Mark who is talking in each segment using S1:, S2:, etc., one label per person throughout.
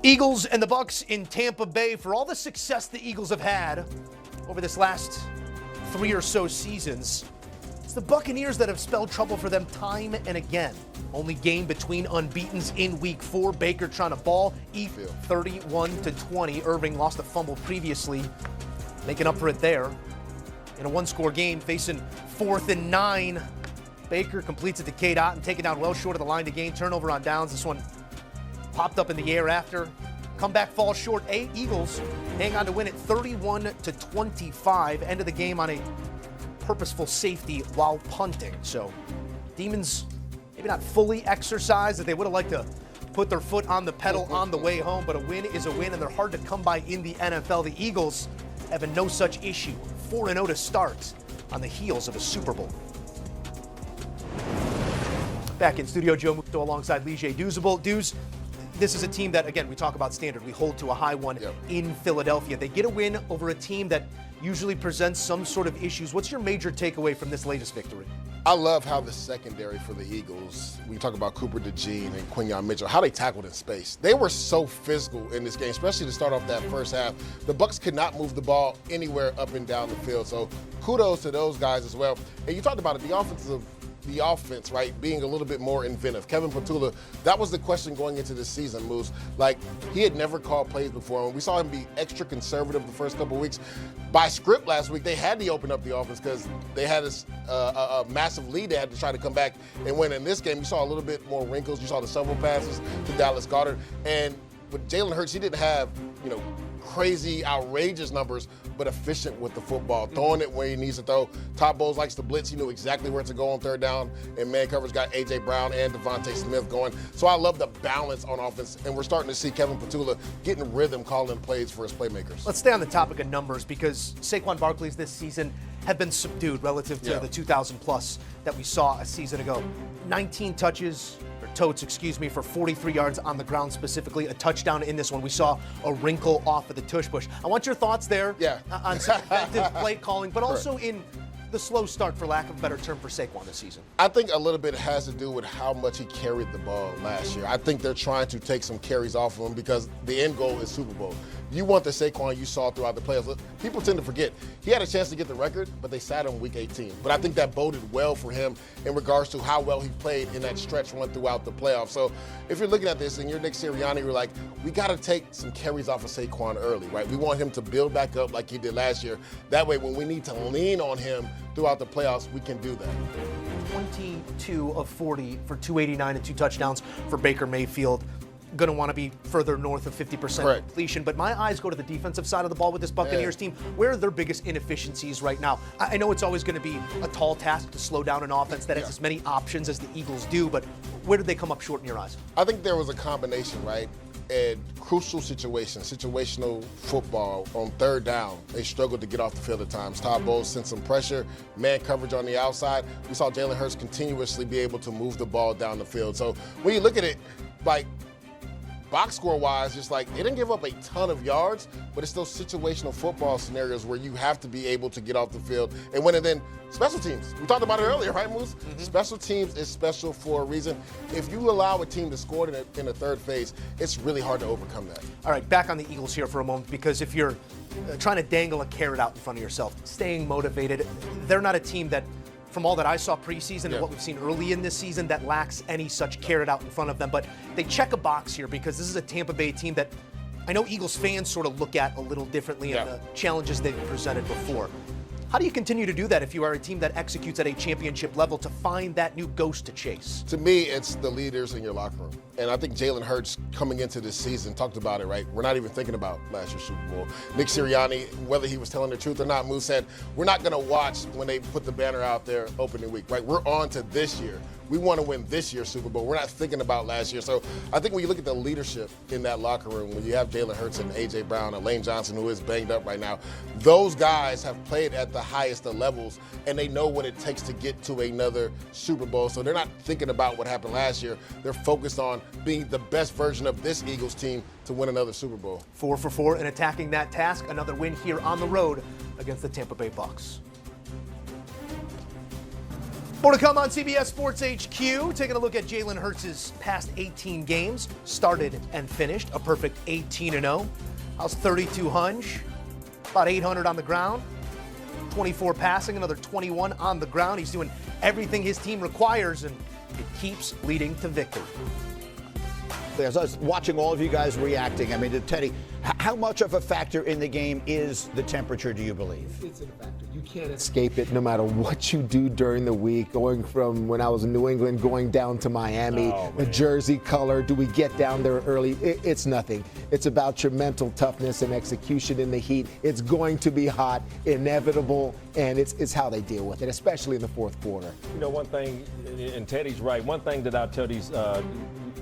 S1: Eagles and the Bucs in Tampa Bay. For all the success the Eagles have had over this last 3 or so seasons, it's the Buccaneers that have spelled trouble for them time and again. Only game between unbeatens in Week 4. Baker trying to ball, Mayfield 31-20. Irving lost a fumble previously, making up for it there. In a one-score game, facing 4th and 9. Baker completes it to K-Dot and taken down well short of the line to gain. Turnover on downs. This one popped up in the air after. Comeback falls short. Eagles hang on to win it 31-25. End of the game on a purposeful safety while punting. So Demons maybe not fully exercised, that they would have liked to put their foot on the pedal on the way home, but a win is a win, and they're hard to come by in the NFL. The Eagles having no such issue. 4-0 to start on the heels of a Super Bowl. Back in studio, Joe Muto alongside Lige Duzable. Duz, this is a team that, again, we talk about standard. We hold to a high one in Philadelphia. They get a win over a team that usually presents some sort of issues. What's your major takeaway from this latest victory?
S2: I love how the secondary for the Eagles, we talk about Cooper DeJean and Quinyon Mitchell, how they tackled in space. They were so physical in this game, especially to start off that first half. The Bucs could not move the ball anywhere up and down the field. So kudos to those guys as well. And you talked about it, the offense, right, being a little bit more inventive. Kevin Patula, that was the question going into this season, Moose. Like, he had never called plays before, and we saw him be extra conservative the first couple of weeks. By script last week, they had to open up the offense because they had a massive lead they had to try to come back and win. In this game, you saw a little bit more wrinkles. You saw the shovel passes to Dallas Goedert. And with Jalen Hurts, he didn't have, crazy, outrageous numbers, but efficient with the football, throwing it where he needs to throw. Todd Bowles likes to blitz. He knew exactly where to go on third down, and man coverage got A.J. Brown and Devontae Smith going. So I love the balance on offense, and we're starting to see Kevin Patula getting rhythm, calling plays for his playmakers.
S1: Let's stay on the topic of numbers, because Saquon Barkley's this season have been subdued relative to the 2,000-plus that we saw a season ago. 19 touches, for 43 yards on the ground specifically, a touchdown in this one. We saw a wrinkle off of the tush push. I want your thoughts there on some effective play calling, but also in the slow start, for lack of a better term, for Saquon this season.
S2: I think a little bit has to do with how much he carried the ball last year. I think they're trying to take some carries off of him because the end goal is Super Bowl. You want the Saquon you saw throughout the playoffs. People tend to forget he had a chance to get the record, but they sat him week 18. But I think that boded well for him in regards to how well he played in that stretch run throughout the playoffs. So if you're looking at this and you're Nick Sirianni, you're like, we got to take some carries off of Saquon early, right? We want him to build back up like he did last year. That way, when we need to lean on him throughout the playoffs, we can do that.
S1: 22 of 40 for 289 and 2 touchdowns for Baker Mayfield. Going to want to be further north of 50% completion. But my eyes go to the defensive side of the ball with this Buccaneers team. Where are their biggest inefficiencies right now? I know it's always going to be a tall task to slow down an offense that has as many options as the Eagles do, but where did they come up short in your eyes?
S2: I think there was a combination, right? In crucial situations, situational football on third down, they struggled to get off the field at times. Todd Bowles sent some pressure, man coverage on the outside. We saw Jalen Hurts continuously be able to move the ball down the field. So when you look at it, like, box score-wise, just like, they didn't give up a ton of yards, but it's those situational football scenarios where you have to be able to get off the field and win. And then special teams. We talked about it earlier, right, Moose? Special teams is special for a reason. If you allow a team to score in the third phase, it's really hard to overcome that.
S1: All right, back on the Eagles here for a moment, because if you're trying to dangle a carrot out in front of yourself, staying motivated, they're not a team that, from all that I saw preseason and what we've seen early in this season, that lacks any such carrot out in front of them. But they check a box here because this is a Tampa Bay team that I know Eagles fans sort of look at a little differently in the challenges they've presented before. How do you continue to do that if you are a team that executes at a championship level to find that new ghost to chase?
S2: To me, it's the leaders in your locker room. And I think Jalen Hurts, coming into this season, talked about it, right? We're not even thinking about last year's Super Bowl. Nick Sirianni, whether he was telling the truth or not, Moose said, we're not going to watch when they put the banner out there opening week, right? We're on to this year. We want to win this year's Super Bowl. We're not thinking about last year. So I think when you look at the leadership in that locker room, when you have Jalen Hurts and A.J. Brown and Lane Johnson, who is banged up right now, those guys have played at the highest of levels, and they know what it takes to get to another Super Bowl. So they're not thinking about what happened last year. They're focused on being the best version of this Eagles team to win another Super Bowl.
S1: 4 for 4 in attacking that task. Another win here on the road against the Tampa Bay Bucs. More to come on CBS Sports HQ. Taking a look at Jalen Hurts' past 18 games, started and finished a perfect 18-0. How's 32 hunch? About 800 on the ground, 24 passing, another 21 on the ground. He's doing everything his team requires, and it keeps leading to victory.
S3: As I was watching all of you guys reacting, I mean, to Teddy, how much of a factor in the game is the temperature, do you believe?
S4: It's a factor. You can't escape it no matter what you do during the week. Going from when I was in New England, going down to Miami, the jersey color, do we get down there early? It's nothing. It's about your mental toughness and execution in the heat. It's going to be hot, inevitable, and it's how they deal with it, especially in the fourth quarter.
S5: You know, one thing, and Teddy's right, one thing that I'll tell these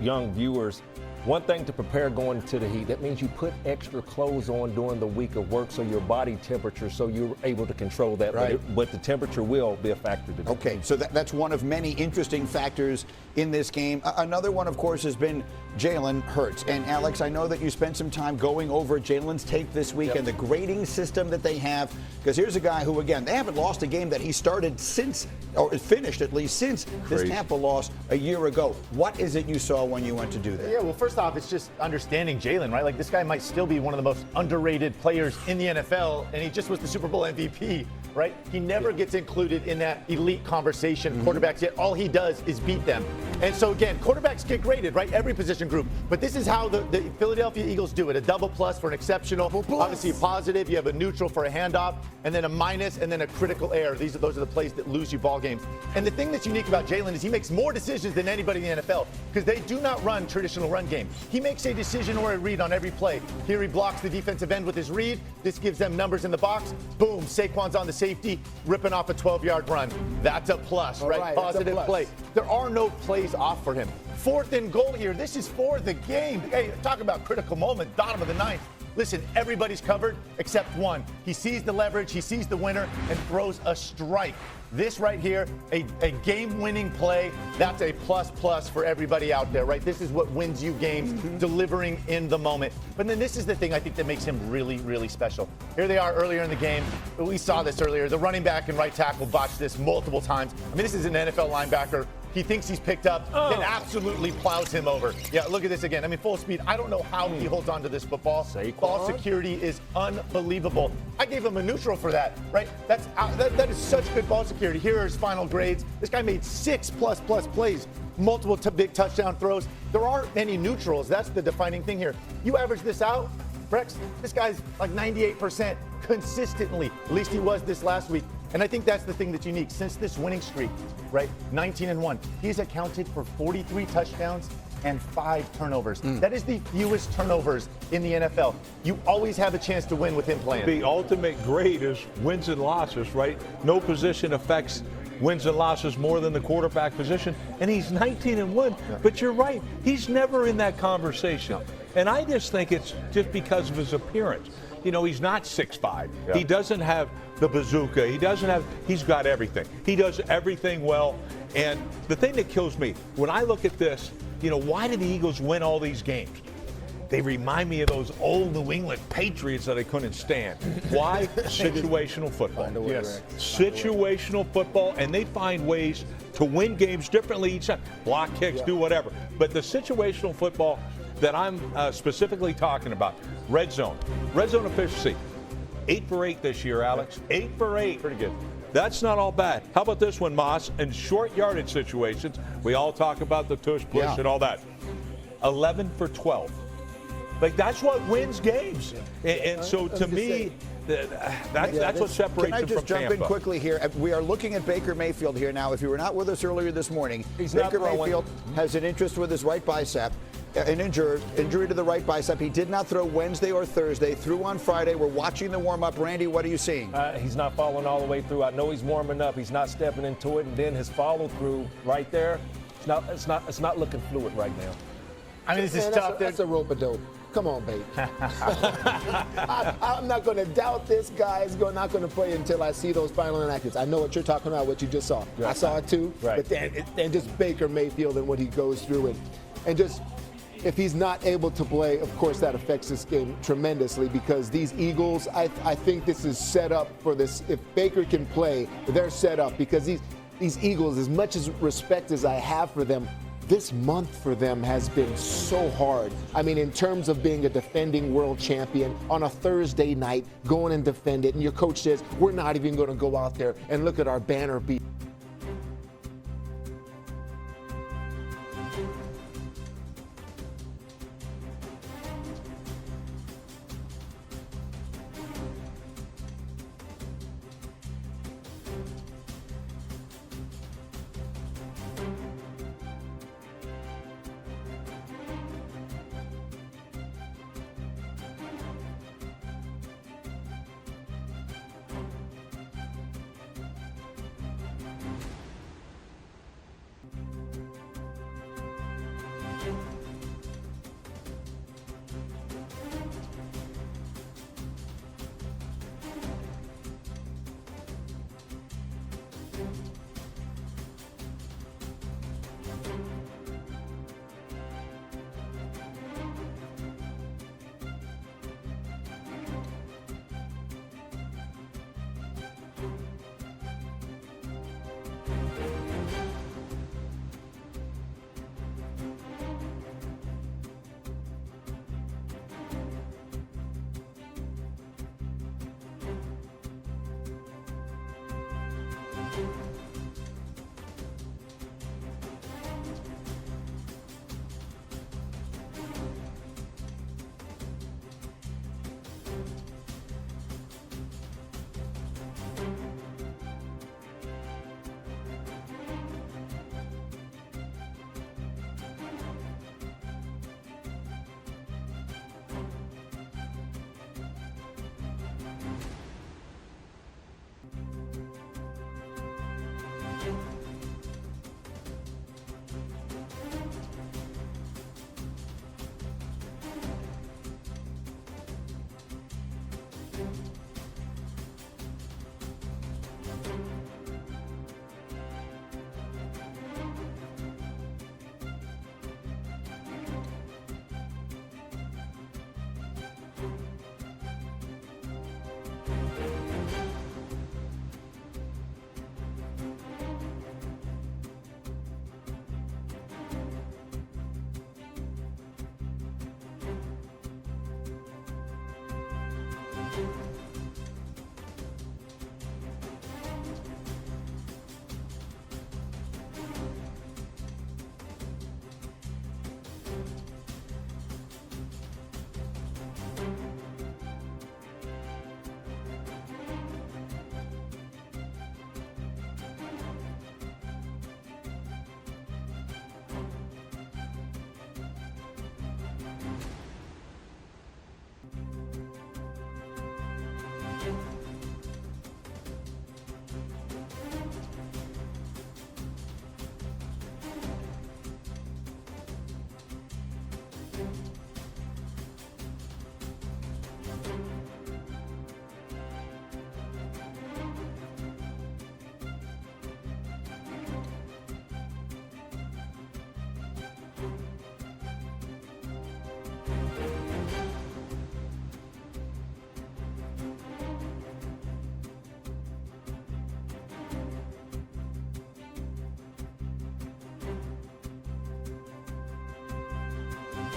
S5: young viewers, one thing to prepare going to the heat, that means you put extra clothes on during the week of work so your body temperature, so you're able to control that.
S3: Right.
S5: But the temperature will be a factor today.
S3: Okay, so that's one of many interesting factors in this game. Another one, of course, has been Jalen Hurts. And Alex, I know that you spent some time going over Jalen's tape this week and the grading system that they have. Because here's a guy who, again, they haven't lost a game that he started since, or finished at least since this Tampa loss a year ago. What is it you saw when you went to do that?
S6: Yeah, well, first off, it's just understanding Jalen, right? Like, this guy might still be one of the most underrated players in the NFL, and he just was the Super Bowl MVP, right? He never gets included in that elite conversation. Quarterbacks, yet all he does is beat them. And so, again, quarterbacks get graded, right? Every position group. But this is how the Philadelphia Eagles do it. A double plus for an exceptional, obviously a positive. You have a neutral for a handoff, and then a minus, and then a critical error. Those are the plays that lose you ball games. And the thing that's unique about Jalen is he makes more decisions than anybody in the NFL, because they do not run traditional run game. He makes a decision or a read on every play. Here he blocks the defensive end with his read. This gives them numbers in the box. Boom, Saquon's on the safety, ripping off a 12-yard run. That's a plus, right? Positive play. There are no plays off for him. 4th and goal here. This is for the game. Hey, talk about critical moment, bottom of the 9th. Listen, everybody's covered except one. He sees the leverage, he sees the winner, and throws a strike. This right here, a game-winning play, that's a plus for everybody out there, right? This is what wins you games, delivering in the moment. But then this is the thing I think that makes him really, really special. Here they are earlier in the game. We saw this earlier. The running back and right tackle botched this multiple times. I mean, this is an NFL linebacker. He thinks he's picked up, then absolutely plows him over. Yeah, look at this again. I mean, full speed. I don't know how he holds on to this football. Ball security is unbelievable. I gave him a neutral for that, right? That is such good ball security. Here are his final grades. This guy made 6+ plays, multiple big touchdown throws. There aren't many neutrals. That's the defining thing here. You average this out, Brex, this guy's like 98% consistently. At least he was this last week. And I think that's the thing that's unique. Since this winning streak, right, 19-1, he's accounted for 43 touchdowns and 5 turnovers. That is the fewest turnovers in the NFL. You always have a chance to win with him playing.
S7: The ultimate grade is wins and losses, right? No position affects wins and losses more than the quarterback position. And he's 19-1, but you're right. He's never in that conversation. And I just think it's just because of his appearance. You know, he's not 6'5". Yeah. He doesn't have the bazooka. He's got everything. He does everything well. And the thing that kills me, when I look at this, you know, why do the Eagles win all these games? They remind me of those old New England Patriots that I couldn't stand. Why? Situational football.
S6: Yes.
S7: Situational football, and they find ways to win games differently each time. Block kicks, do whatever. But the situational football that I'm specifically talking about, red zone efficiency. 8 for 8 this year, Alex. 8 for 8.
S5: Pretty good.
S7: That's not all bad. How about this one, Moss? In short yardage situations, we all talk about the tush push and all that. 11 for 12. Like, that's what wins games. And so, to me, that's what separates him from Tampa.
S3: Can I just jump in quickly here? We are looking at Baker Mayfield here now. If you were not with us earlier this morning, Baker Mayfield has an interest with his right bicep. An injury to the right bicep. He did not throw Wednesday or Thursday. Threw on Friday. We're watching the warm-up. Randy, what are you seeing?
S5: He's not following all the way through. I know he's warming up. He's not stepping into it, and then his follow-through right there. It's not looking fluid right now.
S6: I mean, this is tough.
S4: That's a rope-a-dope. Come on, babe. I'm not going to doubt this guy is not going to play until I see those final inaccuracies. I know what you're talking about, what you just saw. I saw it too.
S5: Right.
S4: But then just Baker Mayfield and what he goes through, and just if he's not able to play, of course that affects this game tremendously, because these Eagles, I think this is set up for this. If Baker can play, they're set up because these Eagles, as much as respect as I have for them, this month for them has been so hard. I mean, in terms of being a defending world champion on a Thursday night, going and defend it, and your coach says, we're not even going to go out there and look at our banner beat.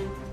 S1: you.